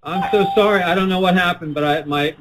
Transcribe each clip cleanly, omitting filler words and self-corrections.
I'm so sorry. I don't know what happened, but my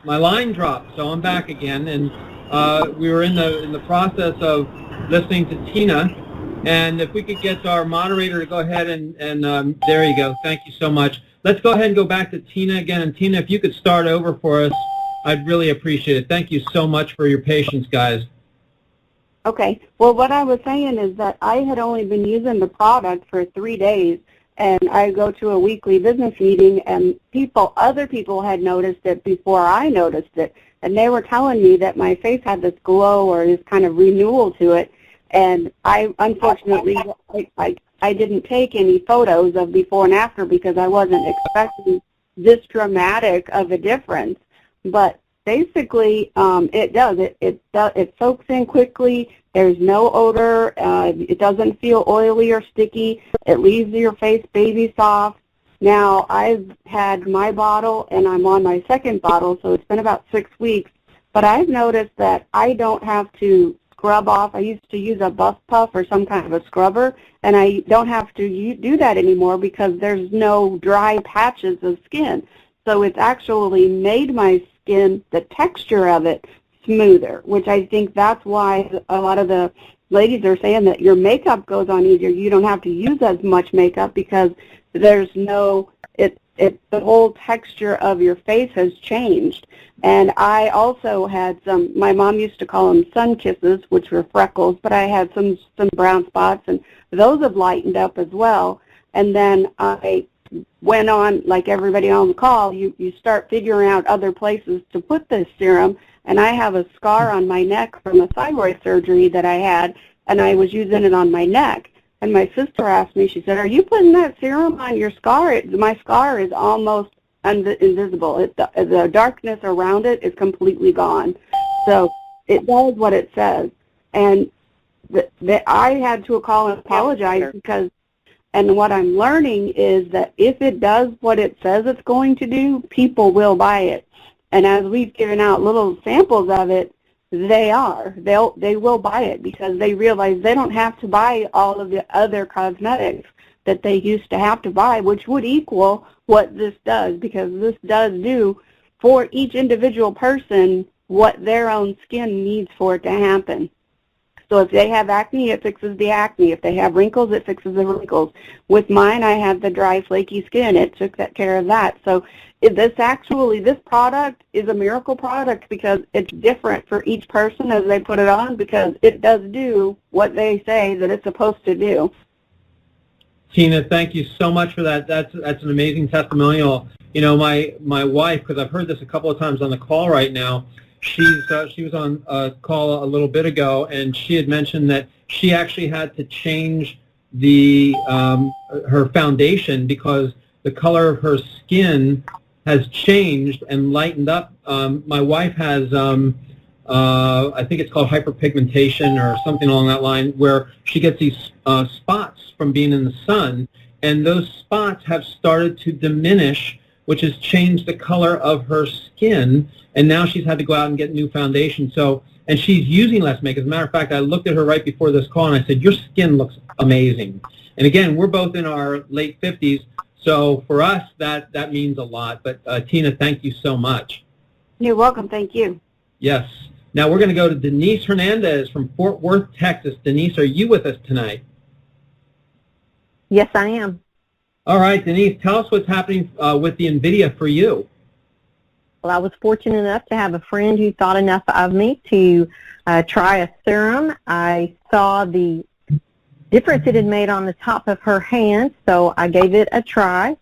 line dropped, so I'm back again. And we were in the process of listening to Tina, and if we could get our moderator to go ahead and there you go. Thank you so much. Let's go ahead and go back to Tina again. And Tina, if you could start over for us, I'd really appreciate it. Thank you so much for your patience, guys. Okay. Well, what I was saying is that I had only been using the product for 3 days, and I go to a weekly business meeting, and other people had noticed it before I noticed it, and they were telling me that my face had this glow or this kind of renewal to it, and I, unfortunately, I didn't take any photos of before and after because I wasn't expecting this dramatic of a difference, but basically, it does. It soaks in quickly. There's no odor. It doesn't feel oily or sticky. It leaves your face baby soft. Now, I've had my bottle, and I'm on my second bottle, so it's been about 6 weeks. But I've noticed that I don't have to scrub off. I used to use a Buff Puff or some kind of a scrubber, and I don't have to do that anymore because there's no dry patches of skin. So it's actually made my skin, the texture of it, smoother, which I think that's why a lot of the ladies are saying that your makeup goes on easier. You don't have to use as much makeup because there's no, the whole texture of your face has changed. And I also had my mom used to call them sun kisses, which were freckles, but I had some brown spots, and those have lightened up as well. And then I went on, like everybody on the call, you start figuring out other places to put this serum, and I have a scar on my neck from a thyroid surgery that I had, and I was using it on my neck. And my sister asked me, she said, "Are you putting that serum on your scar?" My scar is almost invisible. The darkness around it is completely gone. So it does what it says. And I had to call and apologize because, and what I'm learning is that if it does what it says it's going to do, people will buy it. And as we've given out little samples of it, they will buy it because they realize they don't have to buy all of the other cosmetics that they used to have to buy, which would equal what this does, because this does do for each individual person what their own skin needs for it to happen. So if they have acne, it fixes the acne. If they have wrinkles, it fixes the wrinkles. With mine, I have the dry, flaky skin. It took care of that. So this product is a miracle product because it's different for each person as they put it on, because it does do what they say that it's supposed to do. Tina, thank you so much for that. That's an amazing testimonial. You know, my wife, because I've heard this a couple of times on the call right now, she was on a call a little bit ago, and she had mentioned that she actually had to change her foundation because the color of her skin has changed and lightened up. My wife has, I think it's called hyperpigmentation or something along that line, where she gets these spots from being in the sun, and those spots have started to diminish, which has changed the color of her skin, and now she's had to go out and get new foundation. So, and she's using less makeup. As a matter of fact, I looked at her right before this call, and I said, "Your skin looks amazing." And again, we're both in our late 50s, so for us, that means a lot. But Tina, thank you so much. You're welcome. Thank you. Yes. Now we're going to go to Denise Hernandez from Fort Worth, Texas. Denise, are you with us tonight? Yes, I am. All right, Denise, tell us what's happening with the NVIDIA for you. Well, I was fortunate enough to have a friend who thought enough of me to try a serum. I saw the difference it had made on the top of her hand, so I gave it a try.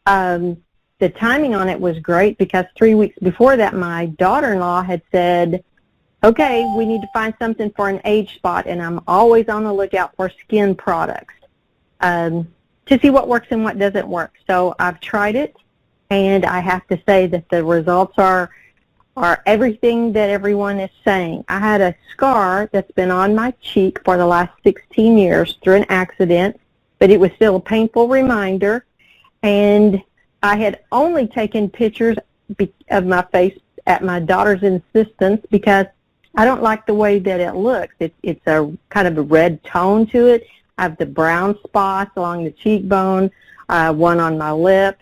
The timing on it was great because 3 weeks before that, my daughter-in-law had said, "Okay, we need to find something for an age spot," and I'm always on the lookout for skin products to see what works and what doesn't work. So I've tried it, and I have to say that the results are everything that everyone is saying. I had a scar that's been on my cheek for the last 16 years through an accident, but it was still a painful reminder, and I had only taken pictures of my face at my daughter's insistence because I don't like the way that it looks. It's a kind of a red tone to it. I have the brown spots along the cheekbone, one on my lip.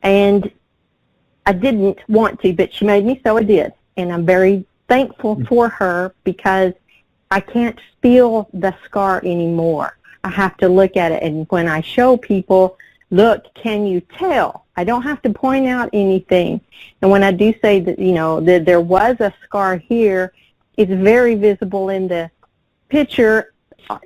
And I didn't want to, but she made me, so I did. And I'm very thankful for her because I can't feel the scar anymore. I have to look at it. And when I show people, look, can you tell? I don't have to point out anything. And when I do say that, that there was a scar here, it's very visible in the picture,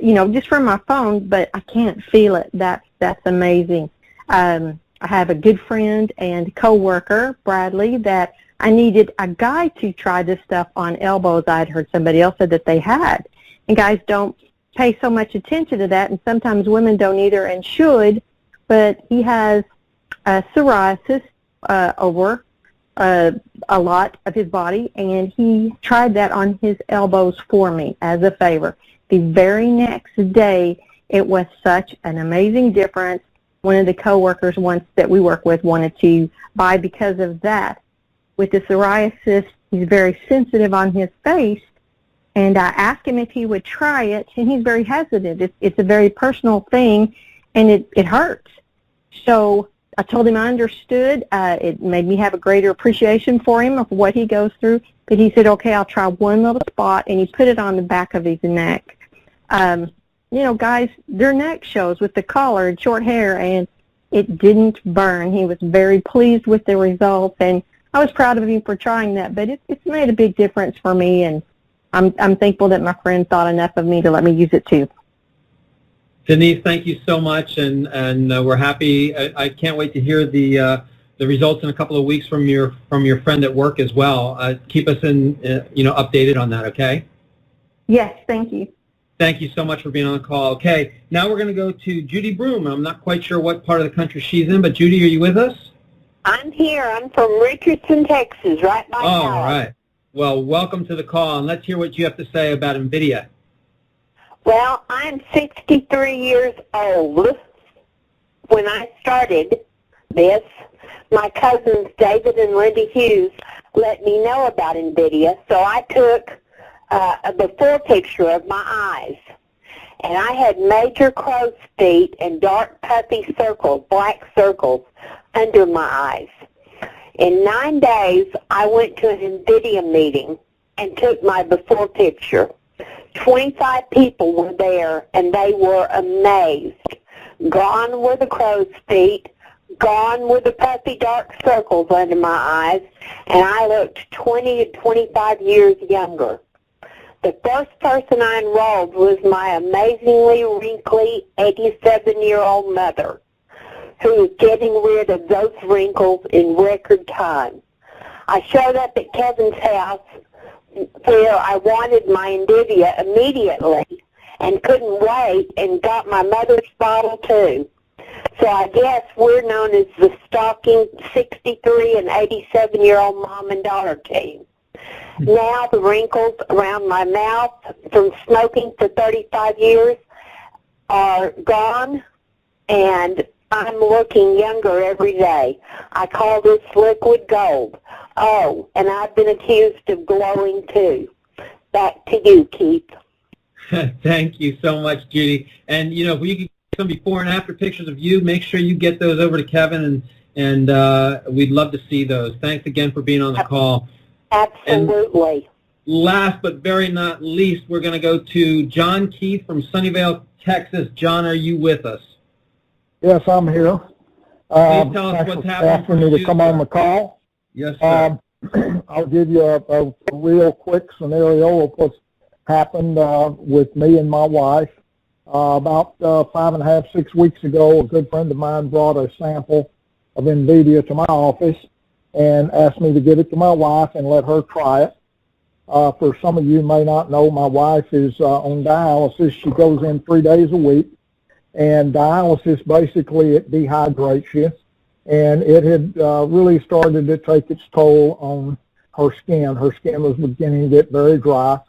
just from my phone, but I can't feel it. That's amazing. I have a good friend and coworker, Bradley, that I needed a guy to try this stuff on elbows. I'd heard somebody else said that they had. And guys don't pay so much attention to that, and sometimes women don't either and should, but he has psoriasis over a lot of his body, and he tried that on his elbows for me as a favor. The very next day, it was such an amazing difference. One of the coworkers that we work with wanted to buy because of that. With the psoriasis, he's very sensitive on his face, and I asked him if he would try it, and he's very hesitant. It's a very personal thing, and it hurts. So I told him I understood. It made me have a greater appreciation for him of what he goes through. But he said, okay, I'll try one little spot, and he put it on the back of his neck. Guys, their neck shows with the collar and short hair, and it didn't burn. He was very pleased with the results, and I was proud of him for trying that. But it's made a big difference for me, and I'm thankful that my friend thought enough of me to let me use it too. Denise, thank you so much, and we're happy. I can't wait to hear the results in a couple of weeks from your friend at work as well. Keep us updated on that, okay? Yes, thank you. Thank you so much for being on the call. Okay, now we're going to go to Judy Broom. I'm not quite sure what part of the country she's in, but Judy, are you with us? I'm here. I'm from Richardson, Texas, right by All Dallas. right. Well, welcome to the call, and let's hear what you have to say about NVIDIA. Well, I'm 63 years old. When I started this, my cousins David and Linda Hughes let me know about NVIDIA, so I took a before picture of my eyes. And I had major crow's feet and dark puffy circles, black circles, under my eyes. In 9 days, I went to an NVIDIA meeting and took my before picture. 25 people were there, and they were amazed. Gone were the crow's feet, gone were the puffy dark circles under my eyes, and I looked 20 to 25 years younger. The first person I enrolled was my amazingly wrinkly 87-year-old mother, who was getting rid of those wrinkles in record time. I showed up at Kevin's house where I wanted my NVIDIA immediately and couldn't wait and got my mother's bottle too. So I guess we're known as the stalking 63 and 87-year-old mom and daughter team. Now the wrinkles around my mouth from smoking for 35 years are gone, and I'm looking younger every day. I call this liquid gold. Oh, and I've been accused of glowing too. Back to you, Keith. Thank you so much, Judy. And, if we can get some before and after pictures of you, make sure you get those over to Kevin, and we'd love to see those. Thanks again for being on the call. Absolutely. And last but very not least, we're going to go to John Keith from Sunnyvale, Texas. John, are you with us? Yes, I'm here. Please tell us what's happening. For me to come on the call. Yes, sir. I'll give you a real quick scenario of what's happened with me and my wife. About 5.5, 6 weeks ago, a good friend of mine brought a sample of NVIDIA to my office and asked me to give it to my wife and let her try it. For some of you may not know, my wife is on dialysis. She goes in 3 days a week, and dialysis basically it dehydrates you, and it had really started to take its toll on her skin. Her skin was beginning to get very dry,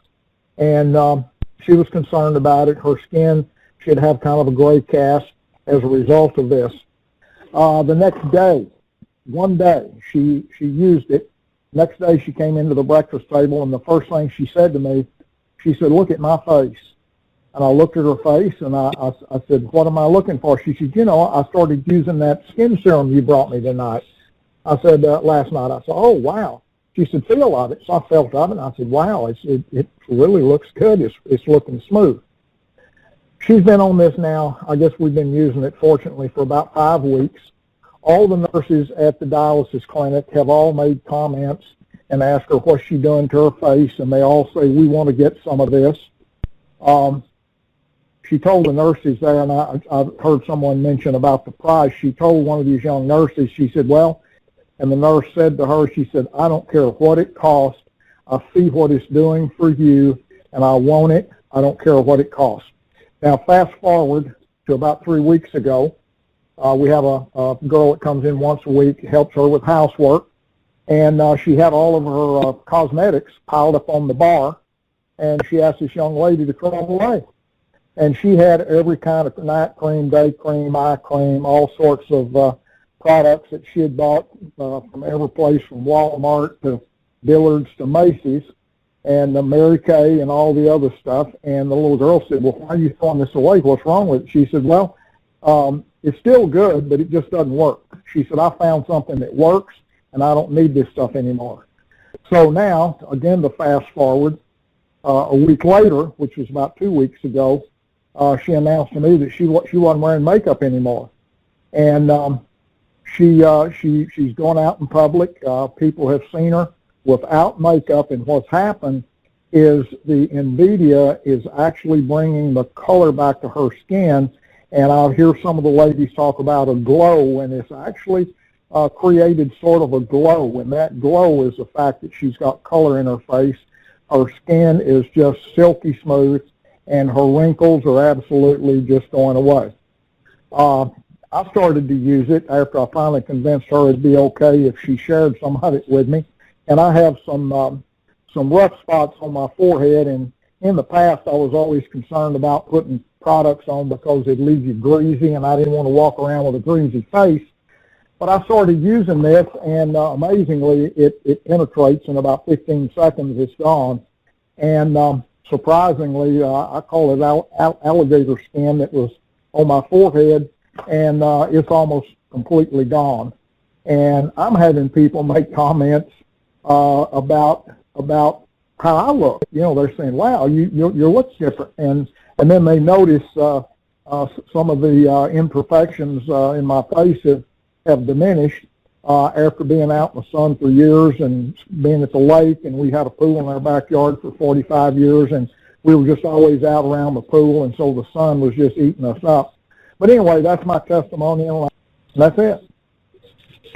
and she was concerned about it. Her skin should have kind of a gray cast as a result of this. The next day, one day, she used it. Next day, she came into the breakfast table, and the first thing she said to me, she said, "Look at my face." And I looked at her face, and I said, "What am I looking for?" She said, "I started using that skin serum you brought me tonight." I said, last night. I said, oh, wow. She said, feel of it. So I felt of it, and I said, wow, it really looks good. It's looking smooth. She's been on this now. I guess we've been using it, fortunately, for about 5 weeks. All the nurses at the dialysis clinic have all made comments and asked her what's she doing to her face, and they all say, we want to get some of this. She told the nurses there, and I've heard someone mention about the price. She told one of these young nurses, she said, well, and the nurse said to her, she said, I don't care what it costs. I see what it's doing for you, and I want it. I don't care what it costs. Now, fast forward to about 3 weeks ago. We have a girl that comes in once a week, helps her with housework, and she had all of her cosmetics piled up on the bar, and she asked this young lady to throw them away. And she had every kind of night cream, day cream, eye cream, all sorts of products that she had bought from every place, from Walmart to Dillard's to Macy's, and Mary Kay and all the other stuff. And the little girl said, well, why are you throwing this away? What's wrong with it? She said, well, it's still good, but it just doesn't work. She said, I found something that works, and I don't need this stuff anymore. So now, again, to fast forward, a week later, which was about 2 weeks ago, she announced to me that she wasn't wearing makeup anymore. And she's going out in public. People have seen her without makeup, and what's happened is the NVIDIA is actually bringing the color back to her skin, and I'll hear some of the ladies talk about a glow, and it's actually created sort of a glow, and that glow is the fact that she's got color in her face. Her skin is just silky smooth, and her wrinkles are absolutely just going away. I started to use it after I finally convinced her it'd be okay if she shared some of it with me. And I have some rough spots on my forehead, and in the past I was always concerned about putting products on because it'd leave you greasy, and I didn't want to walk around with a greasy face. But I started using this, and amazingly, it penetrates in about 15 seconds. It's gone. And surprisingly, I call it alligator skin that was on my forehead, and it's almost completely gone. And I'm having people make comments about how I look. You know, they're saying, "Wow, your look's different," and then they notice some of the imperfections in my face have diminished after being out in the sun for years and being at the lake, and we had a pool in our backyard for 45 years, and we were just always out around the pool, and so the sun was just eating us up. But anyway, that's my testimonial, and that's it.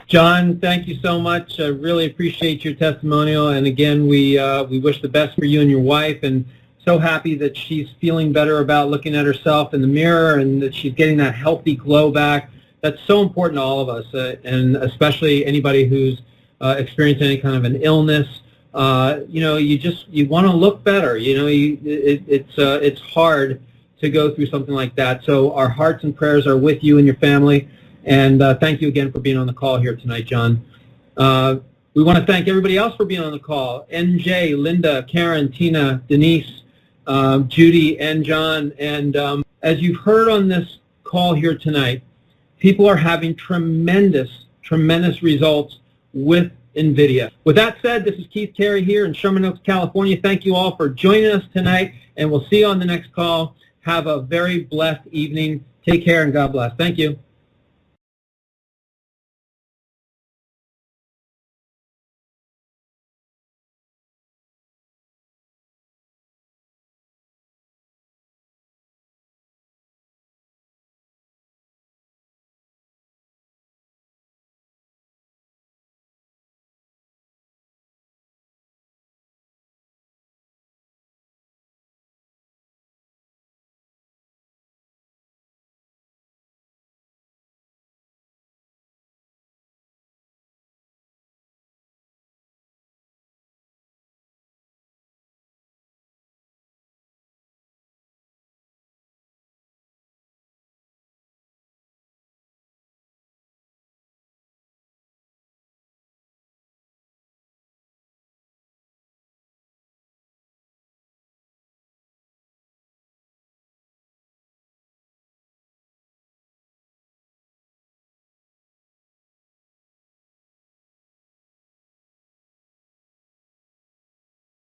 John, thank you so much. I really appreciate your testimonial, and again, we wish the best for you and your wife, and so happy that she's feeling better about looking at herself in the mirror and that she's getting that healthy glow back. That's so important to all of us, and especially anybody who's experienced any kind of an illness. You know, you want to look better. You know, it's hard to go through something like that. So our hearts and prayers are with you and your family. And thank you again for being on the call here tonight, John. We want to thank everybody else for being on the call. NJ, Linda, Karen, Tina, Denise, Judy, and John. And as you've heard on this call here tonight, people are having tremendous results with NVIDIA. With that said, this is Keith Terry here in Sherman Oaks, California. Thank you all for joining us tonight, and we'll see you on the next call. Have a very blessed evening. Take care, and God bless. Thank you.